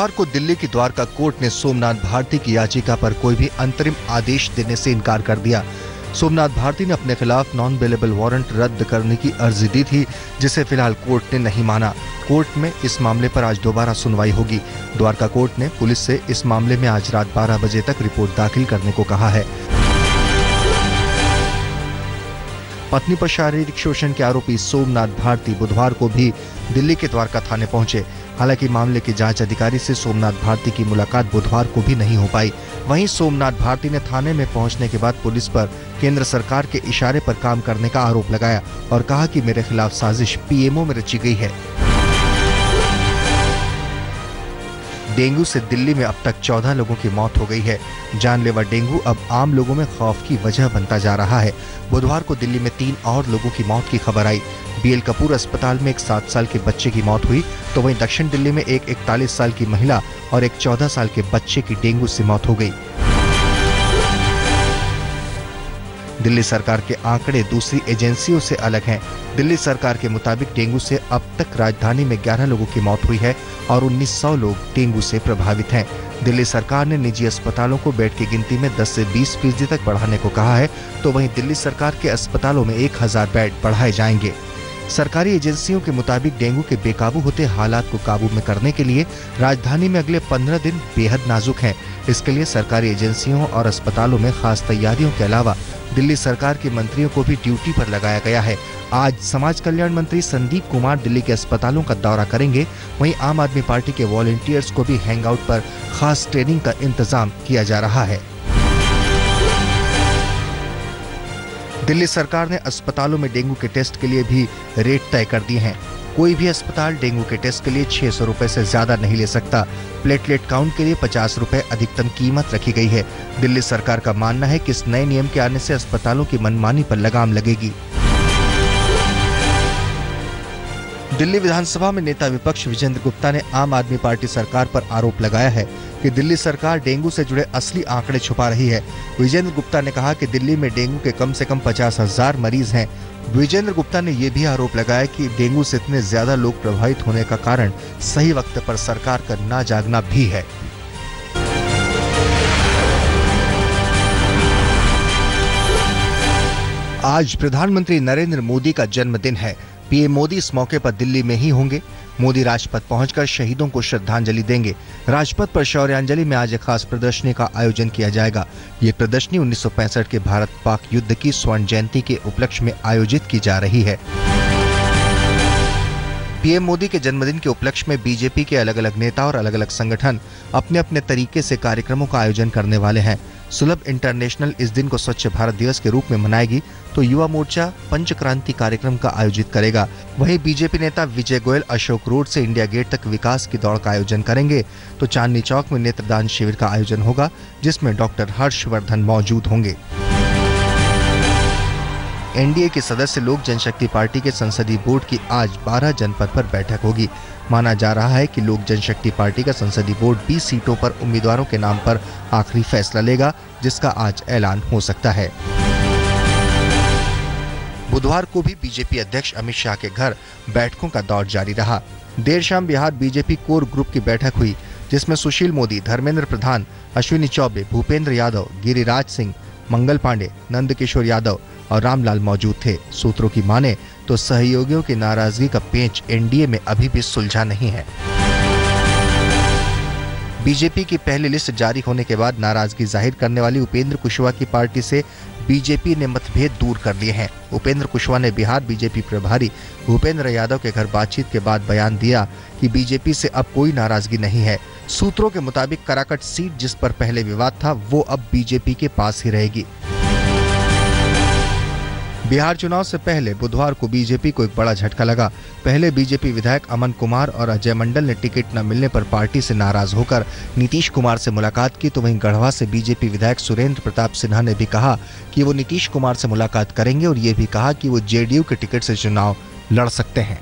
बुधवार को दिल्ली की द्वारका कोर्ट ने सोमनाथ भारती की याचिका पर कोई भी अंतरिम आदेश देने से इनकार कर दिया। सोमनाथ भारती ने अपने खिलाफ नॉन बेलेबल वारंट रद्द करने की अर्जी दी थी, जिसे फिलहाल कोर्ट ने नहीं माना। कोर्ट में इस मामले पर आज दोबारा सुनवाई होगी। द्वारका कोर्ट ने पुलिस से इस मामले में आज रात 12 बजे तक रिपोर्ट दाखिल करने को कहा है। पत्नी पर शारीरिक शोषण के आरोपी सोमनाथ भारती बुधवार को भी दिल्ली के द्वारका थाने पहुंचे। हालांकि मामले के जांच अधिकारी से सोमनाथ भारती की मुलाकात बुधवार को भी नहीं हो पाई। वहीं सोमनाथ भारती ने थाने में पहुंचने के बाद पुलिस पर केंद्र सरकार के इशारे पर काम करने का आरोप लगाया और कहा कि मेरे खिलाफ साजिश पीएमओ में रची गई है। डेंगू से दिल्ली में अब तक 14 लोगों की मौत हो गई है। जानलेवा डेंगू अब आम लोगों में खौफ की वजह बनता जा रहा है। बुधवार को दिल्ली में 3 और लोगों की मौत की खबर आई। बीएल कपूर अस्पताल में एक 7 साल के बच्चे की मौत हुई, तो वहीं दक्षिण दिल्ली में एक 41 साल की महिला और एक 14 साल के बच्चे की डेंगू से मौत हो गई। दिल्ली सरकार के आंकड़े दूसरी एजेंसियों से अलग हैं। दिल्ली सरकार के मुताबिक डेंगू से अब तक राजधानी में 11 लोगों की मौत हुई है और 1900 लोग डेंगू से प्रभावित हैं। दिल्ली सरकार ने निजी अस्पतालों को बेड की गिनती में 10 से 20% तक बढ़ाने को कहा है, तो वहीं दिल्ली सरकार के अस्पतालों में 1000 बेड बढ़ाए जाएंगे। सरकारी एजेंसियों के मुताबिक डेंगू के बेकाबू होते हालात को काबू में करने के लिए राजधानी में अगले 15 दिन बेहद नाजुक हैं। इसके लिए सरकारी एजेंसियों और अस्पतालों में खास तैयारियों के अलावा दिल्ली सरकार के मंत्रियों को भी ड्यूटी पर लगाया गया है। आज समाज कल्याण मंत्री संदीप कुमार दिल्ली के अस्पतालों का दौरा करेंगे। वहीं आम आदमी पार्टी के वॉलंटियर्स को भी हैंगआउट पर खास ट्रेनिंग का इंतजाम किया जा रहा है। दिल्ली सरकार ने अस्पतालों में डेंगू के टेस्ट के लिए भी रेट तय कर दिए हैं। कोई भी अस्पताल डेंगू के टेस्ट के लिए 600 रुपए से ज्यादा नहीं ले सकता। प्लेटलेट काउंट के लिए 50 रुपए अधिकतम कीमत रखी गई है। दिल्ली सरकार का मानना है कि इस नए नियम के आने से अस्पतालों की मनमानी पर लगाम लगेगी। दिल्ली विधानसभा में नेता विपक्ष विजेंद्र गुप्ता ने आम आदमी पार्टी सरकार पर आरोप लगाया है कि दिल्ली सरकार डेंगू से जुड़े असली आंकड़े छुपा रही है। विजेंद्र गुप्ता ने कहा कि दिल्ली में डेंगू के कम से कम 50,000 मरीज हैं। विजेंद्र गुप्ता ने यह भी आरोप लगाया कि डेंगू से इतने ज्यादा लोग प्रभावित होने का कारण सही वक्त पर सरकार का ना जागना भी है। आज प्रधानमंत्री नरेंद्र मोदी का जन्मदिन है। पीएम मोदी इस मौके पर दिल्ली में ही होंगे। मोदी राजपथ पहुंचकर शहीदों को श्रद्धांजलि देंगे। राजपथ पर शौर्यांजलि में आज एक खास प्रदर्शनी का आयोजन किया जाएगा। ये प्रदर्शनी 1965 के भारत पाक युद्ध की स्वर्ण जयंती के उपलक्ष्य में आयोजित की जा रही है। पीएम मोदी के जन्मदिन के उपलक्ष्य में बीजेपी के अलग अलग नेता और अलग अलग संगठन अपने अपने तरीके से कार्यक्रमों का आयोजन करने वाले हैं। सुलभ इंटरनेशनल इस दिन को स्वच्छ भारत दिवस के रूप में मनाएगी, तो युवा मोर्चा पंचक्रांति कार्यक्रम का आयोजित करेगा। वहीं बीजेपी नेता विजय गोयल अशोक रोड से इंडिया गेट तक विकास की दौड़ का आयोजन करेंगे, तो चांदनी चौक में नेत्रदान शिविर का आयोजन होगा, जिसमें डॉक्टर हर्षवर्धन मौजूद होंगे। एनडीए के सदस्य लोक जनशक्ति पार्टी के संसदीय बोर्ड की आज 12 जनपद पर बैठक होगी। माना जा रहा है कि लोक जनशक्ति पार्टी का संसदीय बोर्ड 20 सीटों पर उम्मीदवारों के नाम पर आखिरी फैसला लेगा, जिसका आज ऐलान हो सकता है। बुधवार को भी बीजेपी अध्यक्ष अमित शाह के घर बैठकों का दौर जारी रहा। देर शाम बिहार बीजेपी कोर ग्रुप की बैठक हुई, जिसमें सुशील मोदी, धर्मेंद्र प्रधान, अश्विनी चौबे, भूपेंद्र यादव, गिरिराज सिंह, मंगल पांडे, नंदकिशोर यादव और रामलाल मौजूद थे। सूत्रों की माने तो सहयोगियों की नाराजगी का पेंच एनडीए में अभी भी सुलझा नहीं है। बीजेपी की पहली लिस्ट जारी होने के बाद नाराजगी जाहिर करने वाली उपेंद्र कुशवाहा की पार्टी से बीजेपी ने मतभेद दूर कर लिए हैं। उपेंद्र कुशवाहा ने बिहार बीजेपी प्रभारी भूपेंद्र यादव के घर बातचीत के बाद बयान दिया कि बीजेपी से अब कोई नाराजगी नहीं है। सूत्रों के मुताबिक कराकट सीट जिस पर पहले विवाद था, वो अब बीजेपी के पास ही रहेगी। बिहार चुनाव से पहले बुधवार को बीजेपी को एक बड़ा झटका लगा। पहले बीजेपी विधायक अमन कुमार और अजय मंडल ने टिकट न मिलने पर पार्टी से नाराज होकर नीतीश कुमार से मुलाकात की, तो वहीं गढ़वा से बीजेपी विधायक सुरेंद्र प्रताप सिन्हा ने भी कहा कि वो नीतीश कुमार से मुलाकात करेंगे और ये भी कहा कि वो जेडीयू के टिकट से चुनाव लड़ सकते हैं।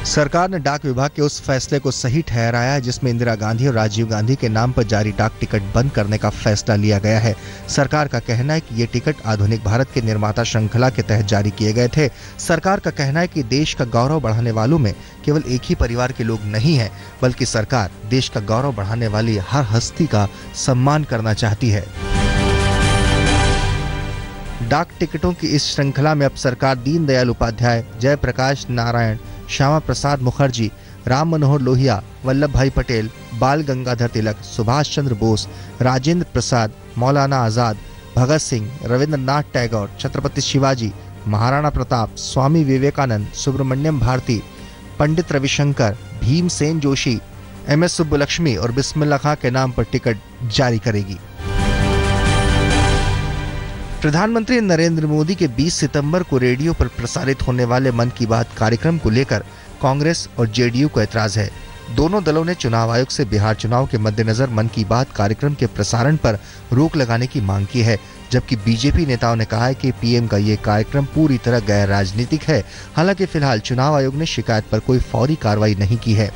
सरकार ने डाक विभाग के उस फैसले को सही ठहराया जिसमें इंदिरा गांधी और राजीव गांधी के नाम पर जारी डाक टिकट बंद करने का फैसला लिया गया है। सरकार का कहना है कि ये टिकट आधुनिक भारत के निर्माता श्रृंखला के तहत जारी किए गए थे। सरकार का कहना है कि देश का गौरव बढ़ाने वालों में केवल एक ही परिवार के लोग नहीं हैं, बल्कि सरकार देश का गौरव बढ़ाने वाली हर हस्ती का सम्मान करना चाहती है। डाक टिकटों की इस श्रृंखला में अब सरकार दीनदयाल उपाध्याय, जयप्रकाश नारायण, श्यामा प्रसाद मुखर्जी, राम मनोहर लोहिया, वल्लभ भाई पटेल, बाल गंगाधर तिलक, सुभाष चंद्र बोस, राजेंद्र प्रसाद, मौलाना आजाद, भगत सिंह, रविंद्रनाथ टैगोर, छत्रपति शिवाजी, महाराणा प्रताप, स्वामी विवेकानंद, सुब्रमण्यम भारती, पंडित रविशंकर, भीमसेन जोशी, एम.एस. सुब्बुलक्ष्मी और बिस्मिल्लाह खां के नाम पर टिकट जारी करेगी। प्रधानमंत्री नरेंद्र मोदी के 20 सितंबर को रेडियो पर प्रसारित होने वाले मन की बात कार्यक्रम को लेकर कांग्रेस और जेडीयू को ऐतराज है। दोनों दलों ने चुनाव आयोग से बिहार चुनाव के मद्देनजर मन की बात कार्यक्रम के प्रसारण पर रोक लगाने की मांग की है, जबकि बीजेपी नेताओं ने कहा है कि पीएम का ये कार्यक्रम पूरी तरह गैर राजनीतिक है। हालांकि फिलहाल चुनाव आयोग ने शिकायत पर कोई फौरी कार्रवाई नहीं की है।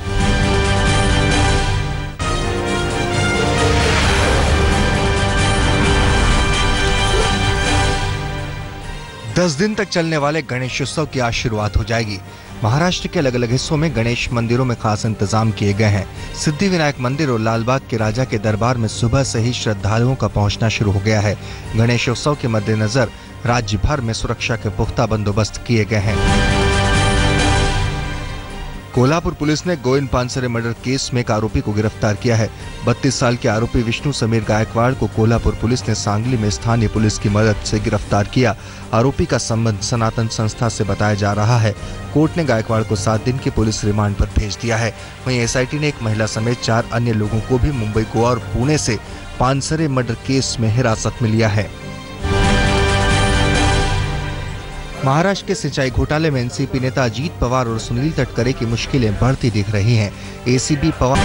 दस दिन तक चलने वाले गणेशोत्सव की आज शुरुआत हो जाएगी। महाराष्ट्र के अलग अलग हिस्सों में गणेश मंदिरों में खास इंतजाम किए गए हैं। सिद्धिविनायक मंदिर और लालबाग के राजा के दरबार में सुबह से ही श्रद्धालुओं का पहुंचना शुरू हो गया है। गणेशोत्सव के मद्देनजर राज्य भर में सुरक्षा के पुख्ता बंदोबस्त किए गए हैं। कोल्हापुर पुलिस ने गोविंद पानसरे मर्डर केस में एक आरोपी को गिरफ्तार किया है। 32 साल के आरोपी विष्णु समीर गायकवाड़ को कोल्हापुर पुलिस ने सांगली में स्थानीय पुलिस की मदद से गिरफ्तार किया। आरोपी का संबंध सनातन संस्था से बताया जा रहा है। कोर्ट ने गायकवाड़ को 7 दिन की पुलिस रिमांड पर भेज दिया है। वहीं एसआईटी ने एक महिला समेत 4 अन्य लोगों को भी मुंबई, गोवा और पुणे से पानसरे मर्डर केस में हिरासत में लिया है। महाराष्ट्र के सिंचाई घोटाले में एनसीपी नेता अजीत पवार और सुनील तटकरे की मुश्किलें बढ़ती दिख रही हैं। एसीपी पवार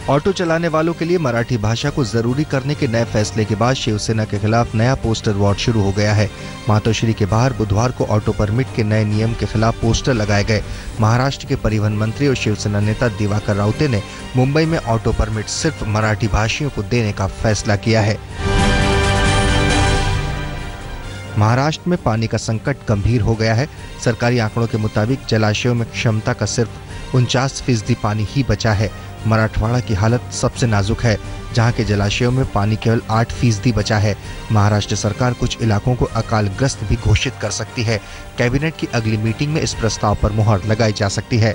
ऑटो चलाने वालों के लिए मराठी भाषा को जरूरी करने के नए फैसले के बाद शिवसेना के खिलाफ नया पोस्टर वॉर शुरू हो गया है। मातोश्री के बाहर बुधवार को ऑटो परमिट के नए नियम के खिलाफ पोस्टर लगाए गए। महाराष्ट्र के परिवहन मंत्री और शिवसेना नेता दिवाकर राउते ने मुंबई में ऑटो परमिट सिर्फ मराठी भाषियों को देने का फैसला किया है। महाराष्ट्र में पानी का संकट गंभीर हो गया है। सरकारी आंकड़ों के मुताबिक जलाशयों में क्षमता का सिर्फ 49% पानी ही बचा है। मराठवाड़ा की हालत सबसे नाजुक है, जहां के जलाशयों में पानी केवल 8% बचा है। महाराष्ट्र सरकार कुछ इलाकों को अकालग्रस्त भी घोषित कर सकती है। कैबिनेट की अगली मीटिंग में इस प्रस्ताव पर मुहर लगाई जा सकती है।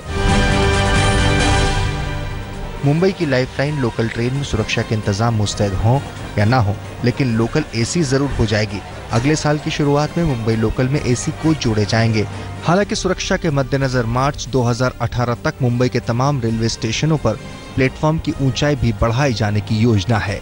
मुंबई की लाइफलाइन लोकल ट्रेन में सुरक्षा के इंतजाम मुस्तैद हों या ना हो, लेकिन लोकल एसी जरूर हो जाएगी। अगले साल की शुरुआत में मुंबई लोकल में एसी कोच जोड़े जाएंगे। हालांकि सुरक्षा के मद्देनजर मार्च 2018 तक मुंबई के तमाम रेलवे स्टेशनों पर प्लेटफॉर्म की ऊंचाई भी बढ़ाई जाने की योजना है।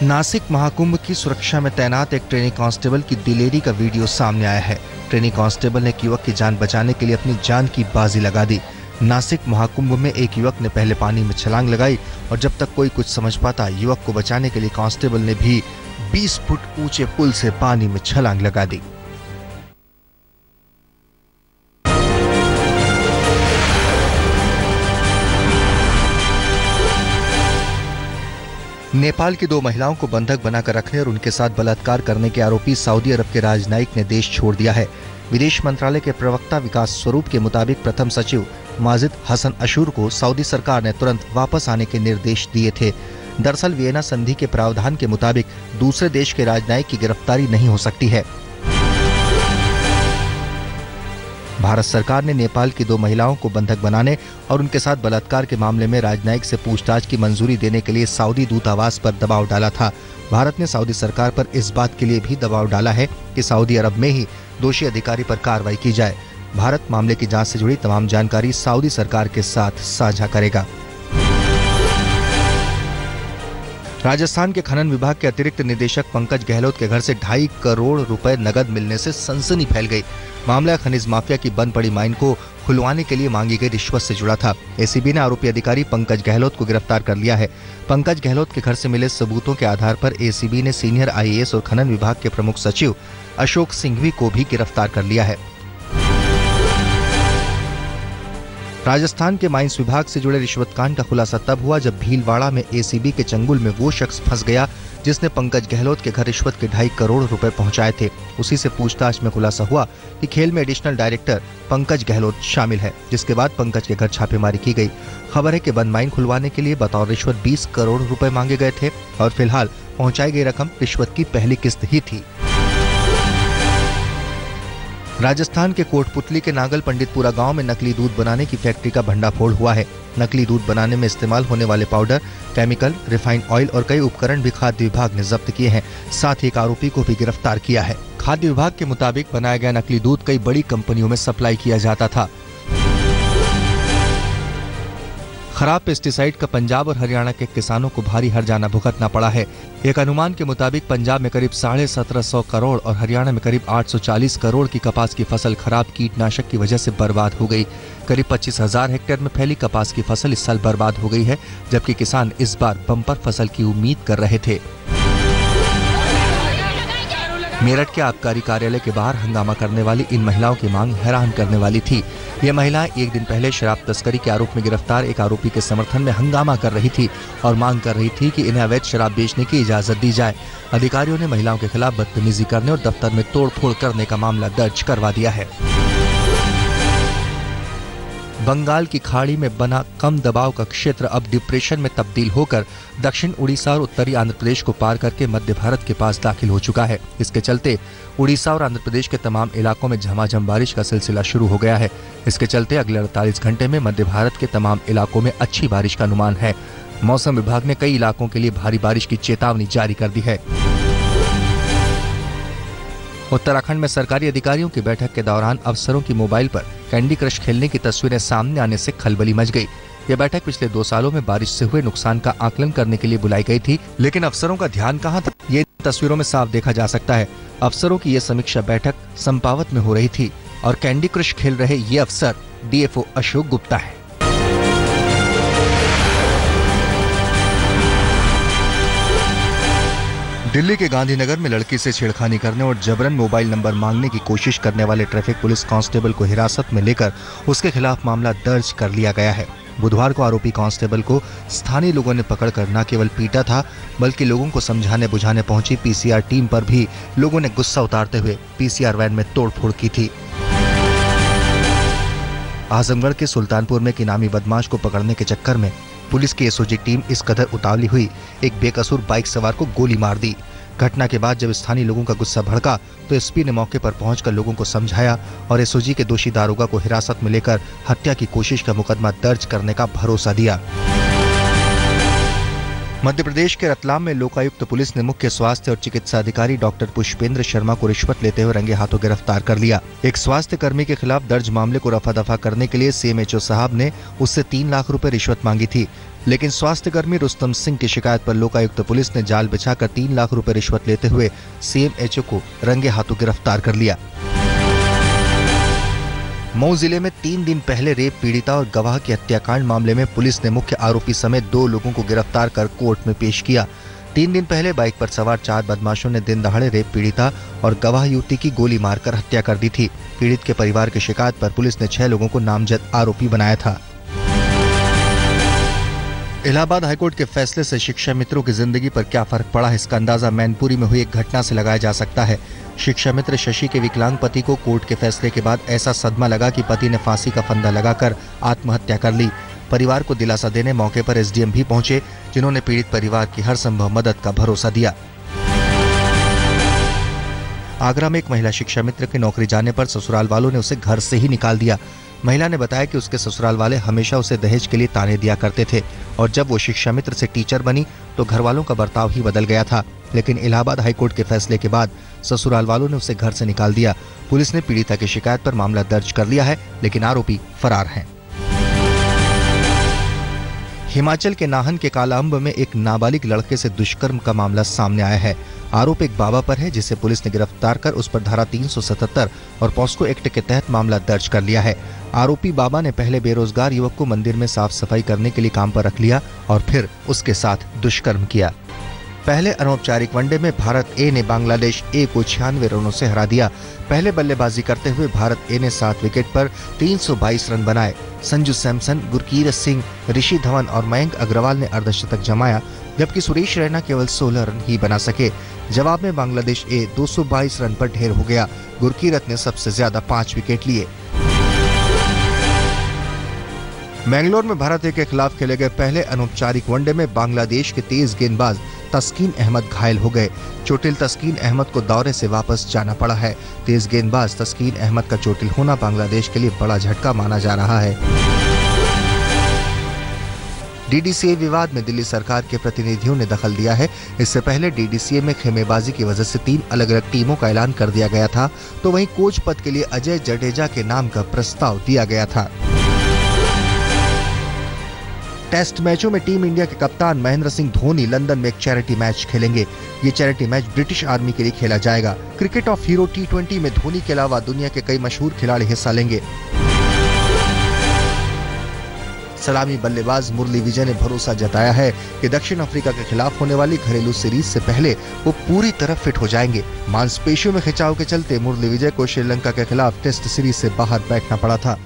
नासिक महाकुंभ की सुरक्षा में तैनात एक ट्रेनी कांस्टेबल की दिलेरी का वीडियो सामने आया है। ट्रेनी कांस्टेबल ने एक युवक की जान बचाने के लिए अपनी जान की बाजी लगा दी। नासिक महाकुंभ में एक युवक ने पहले पानी में छलांग लगाई और जब तक कोई कुछ समझ पाता, युवक को बचाने के लिए कांस्टेबल ने भी 20 फुट ऊंचे पुल से पानी में छलांग लगा दी। नेपाल की 2 महिलाओं को बंधक बनाकर रखने और उनके साथ बलात्कार करने के आरोपी सऊदी अरब के राजनयिक ने देश छोड़ दिया है। विदेश मंत्रालय के प्रवक्ता विकास स्वरूप के मुताबिक प्रथम सचिव माजिद हसन अशूर को सऊदी सरकार ने तुरंत वापस आने के निर्देश दिए थे। दरअसल वियना संधि के प्रावधान के मुताबिक दूसरे देश के राजनयिक की गिरफ्तारी नहीं हो सकती है। भारत सरकार ने नेपाल की 2 महिलाओं को बंधक बनाने और उनके साथ बलात्कार के मामले में राजनयिक से पूछताछ की मंजूरी देने के लिए सऊदी दूतावास पर दबाव डाला था। भारत ने सऊदी सरकार पर इस बात के लिए भी दबाव डाला है कि सऊदी अरब में ही दोषी अधिकारी पर कार्रवाई की जाए। भारत मामले की जांच से जुड़ी तमाम जानकारी सऊदी सरकार के साथ साझा करेगा। राजस्थान के खनन विभाग के अतिरिक्त निदेशक पंकज गहलोत के घर से 2.5 करोड़ रुपए नकद मिलने से सनसनी फैल गई। मामला खनिज माफिया की बंद पड़ी माइन को खुलवाने के लिए मांगी गई रिश्वत से जुड़ा था। एसीबी ने आरोपी अधिकारी पंकज गहलोत को गिरफ्तार कर लिया है। पंकज गहलोत के घर से मिले सबूतों के आधार पर एसीबी ने सीनियर IAS और खनन विभाग के प्रमुख सचिव अशोक सिंघवी को भी गिरफ्तार कर लिया है। राजस्थान के माइंस विभाग से जुड़े रिश्वतकांड का खुलासा तब हुआ जब भीलवाड़ा में एसीबी के चंगुल में वो शख्स फंस गया जिसने पंकज गहलोत के घर रिश्वत के 2.5 करोड़ रुपए पहुंचाए थे। उसी से पूछताछ में खुलासा हुआ कि खेल में एडिशनल डायरेक्टर पंकज गहलोत शामिल है, जिसके बाद पंकज के घर छापेमारी की गई। खबर है कि बंद माइन खुलवाने के लिए बतौर रिश्वत 20 करोड़ रुपए मांगे गए थे और फिलहाल पहुंचाई गई रकम रिश्वत की पहली किस्त ही थी। राजस्थान के कोटपुतली के नागल पंडितपुरा गांव में नकली दूध बनाने की फैक्ट्री का भंडाफोड़ हुआ है। नकली दूध बनाने में इस्तेमाल होने वाले पाउडर, केमिकल, रिफाइंड ऑयल और कई उपकरण भी खाद्य विभाग ने जब्त किए हैं। साथ ही एक आरोपी को भी गिरफ्तार किया है। खाद्य विभाग के मुताबिक बनाया गया नकली दूध कई बड़ी कंपनियों में सप्लाई किया जाता था। खराब पेस्टिसाइड का पंजाब और हरियाणा के किसानों को भारी हर्जाना भुगतना पड़ा है। एक अनुमान के मुताबिक पंजाब में करीब 1750 करोड़ और हरियाणा में करीब 840 करोड़ की कपास की फसल खराब कीटनाशक की वजह से बर्बाद हो गई। करीब 25,000 हेक्टेयर में फैली कपास की फसल इस साल बर्बाद हो गई है, जबकि किसान इस बार बम्पर फसल की उम्मीद कर रहे थे। मेरठ के आबकारी कार्यालय के बाहर हंगामा करने वाली इन महिलाओं की मांग हैरान करने वाली थी। ये महिलाएं एक दिन पहले शराब तस्करी के आरोप में गिरफ्तार एक आरोपी के समर्थन में हंगामा कर रही थी और मांग कर रही थी कि इन्हें अवैध शराब बेचने की इजाजत दी जाए। अधिकारियों ने महिलाओं के खिलाफ बदतमीजी करने और दफ्तर में तोड़फोड़ करने का मामला दर्ज करवा दिया है। बंगाल की खाड़ी में बना कम दबाव का क्षेत्र अब डिप्रेशन में तब्दील होकर दक्षिण उड़ीसा और उत्तरी आंध्र प्रदेश को पार करके मध्य भारत के पास दाखिल हो चुका है। इसके चलते उड़ीसा और आंध्र प्रदेश के तमाम इलाकों में झमाझम बारिश का सिलसिला शुरू हो गया है। इसके चलते अगले 48 घंटे में मध्य भारत के तमाम इलाकों में अच्छी बारिश का अनुमान है। मौसम विभाग ने कई इलाकों के लिए भारी बारिश की चेतावनी जारी कर दी है। उत्तराखंड में सरकारी अधिकारियों की बैठक के दौरान अफसरों की मोबाइल पर कैंडी क्रश खेलने की तस्वीरें सामने आने से खलबली मच गई। यह बैठक पिछले 2 सालों में बारिश से हुए नुकसान का आकलन करने के लिए बुलाई गई थी, लेकिन अफसरों का ध्यान कहां था, ये तस्वीरों में साफ देखा जा सकता है। अफसरों की यह समीक्षा बैठक चंपावत में हो रही थी और कैंडी क्रश खेल रहे ये अफसर DFO अशोक गुप्ता है। दिल्ली के गांधीनगर में लड़की से छेड़खानी करने और जबरन मोबाइल नंबर मांगने की कोशिश करने वाले ट्रैफिक पुलिस कांस्टेबल को हिरासत में लेकर उसके खिलाफ मामला दर्ज कर लिया गया है। बुधवार को आरोपी कांस्टेबल को स्थानीय लोगों ने पकड़कर न केवल पीटा था, बल्कि लोगों को समझाने बुझाने पहुंची PCR टीम पर भी लोगों ने गुस्सा उतारते हुए PCR वैन में तोड़फोड़ की थी। आजमगढ़ के सुल्तानपुर में एक इनामी बदमाश को पकड़ने के चक्कर में पुलिस की SOG टीम इस कदर उतावली हुई, एक बेकसूर बाइक सवार को गोली मार दी। घटना के बाद जब स्थानीय लोगों का गुस्सा भड़का तो SP ने मौके पर पहुंचकर लोगों को समझाया और SOG के दोषी दारोगा को हिरासत में लेकर हत्या की कोशिश का मुकदमा दर्ज करने का भरोसा दिया। मध्य प्रदेश के रतलाम में लोकायुक्त पुलिस ने मुख्य स्वास्थ्य और चिकित्सा अधिकारी डॉक्टर पुष्पेंद्र शर्मा को रिश्वत लेते हुए रंगे हाथों गिरफ्तार कर लिया। एक स्वास्थ्य कर्मी के खिलाफ दर्ज मामले को रफा दफा करने के लिए CMHO साहब ने उससे 3 लाख रुपए रिश्वत मांगी थी, लेकिन स्वास्थ्य कर्मी रुस्तम सिंह की शिकायत पर लोकायुक्त पुलिस ने जाल बिछाकर 3 लाख रुपए रिश्वत लेते हुए CMHO को रंगे हाथों गिरफ्तार कर लिया। मऊ जिले में 3 दिन पहले रेप पीड़िता और गवाह के हत्याकांड मामले में पुलिस ने मुख्य आरोपी समेत 2 लोगों को गिरफ्तार कर कोर्ट में पेश किया। 3 दिन पहले बाइक पर सवार 4 बदमाशों ने दिन दहाड़े रेप पीड़िता और गवाह युवती की गोली मारकर हत्या कर दी थी। पीड़ित के परिवार की शिकायत पर पुलिस ने 6 लोगों को नामजद आरोपी बनाया था। इलाहाबाद हाईकोर्ट के फैसले से शिक्षा मित्रों की जिंदगी पर क्या फर्क पड़ा है, इसका अंदाजा मैनपुरी में हुई एक घटना से लगाया जा सकता है। शिक्षा मित्र शशि के विकलांग पति को कोर्ट के फैसले के बाद ऐसा सदमा लगा कि पति ने फांसी का फंदा लगाकर आत्महत्या कर ली। परिवार को दिलासा देने मौके पर SDM भी पहुंचे, जिन्होंने पीड़ित परिवार की हर संभव मदद का भरोसा दिया। आगरा में एक महिला शिक्षा मित्र के नौकरी जाने पर ससुराल वालों ने उसे घर से ही निकाल दिया। महिला ने बताया कि उसके ससुराल वाले हमेशा उसे दहेज के लिए ताने दिया करते थे और जब वो शिक्षा मित्र से टीचर बनी तो घर वालों का बर्ताव ही बदल गया था। लेकिन इलाहाबाद हाईकोर्ट के फैसले के बाद ससुराल वालों ने उसे घर से निकाल दिया। पुलिस ने पीड़िता की शिकायत पर मामला दर्ज कर लिया है, लेकिन आरोपी फरार हैं। हिमाचल के नाहन के कालाअंब में एक नाबालिग लड़के से दुष्कर्म का मामला सामने आया है। आरोप एक बाबा पर है जिसे पुलिस ने गिरफ्तार कर उस पर धारा 377 और पॉस्को एक्ट के तहत मामला दर्ज कर लिया है। आरोपी बाबा ने पहले बेरोजगार युवक को मंदिर में साफ सफाई करने के लिए काम पर रख लिया और फिर उसके साथ दुष्कर्म किया। पहले अनौपचारिक वनडे में भारत ए ने बांग्लादेश ए को 96 रनों से हरा दिया। पहले बल्लेबाजी करते हुए भारत ए ने 7 विकेट पर 322 रन बनाए। संजू सैमसन, गुरकीरत सिंह, ऋषि धवन और मयंक अग्रवाल ने अर्धशतक जमाया, जबकि सुरेश रैना केवल 16 रन ही बना सके। जवाब में बांग्लादेश ए 222 रन पर ढेर हो गया। गुरकीरत ने सबसे ज्यादा 5 विकेट लिए। मैंगलोर में भारत ए के खिलाफ खेले गए पहले अनौपचारिक वनडे में बांग्लादेश के तेज गेंदबाज तस्कीन अहमद घायल हो गए। चोटिल तस्कीन अहमद को दौरे से वापस जाना पड़ा है। तेज गेंदबाज तस्कीन अहमद का चोटिल होना बांग्लादेश के लिए बड़ा झटका माना जा रहा है। डीडीसीए विवाद में दिल्ली सरकार के प्रतिनिधियों ने दखल दिया है। इससे पहले डीडीसीए में खेमेबाजी की वजह से 3 अलग अलग टीमों का ऐलान कर दिया गया था, तो वहीं कोच पद के लिए अजय जडेजा के नाम का प्रस्ताव दिया गया था। टेस्ट मैचों में टीम इंडिया के कप्तान महेंद्र सिंह धोनी लंदन में एक चैरिटी मैच खेलेंगे। ये चैरिटी मैच ब्रिटिश आर्मी के लिए खेला जाएगा। क्रिकेट ऑफ हीरो T20 में धोनी के अलावा दुनिया के कई मशहूर खिलाड़ी हिस्सा लेंगे। सलामी बल्लेबाज मुरली विजय ने भरोसा जताया है कि दक्षिण अफ्रीका के खिलाफ होने वाली घरेलू सीरीज से पहले वो पूरी तरह फिट हो जाएंगे। मांसपेशियों में खिंचाव के चलते मुरली विजय को श्रीलंका के खिलाफ टेस्ट सीरीज से बाहर बैठना पड़ा था।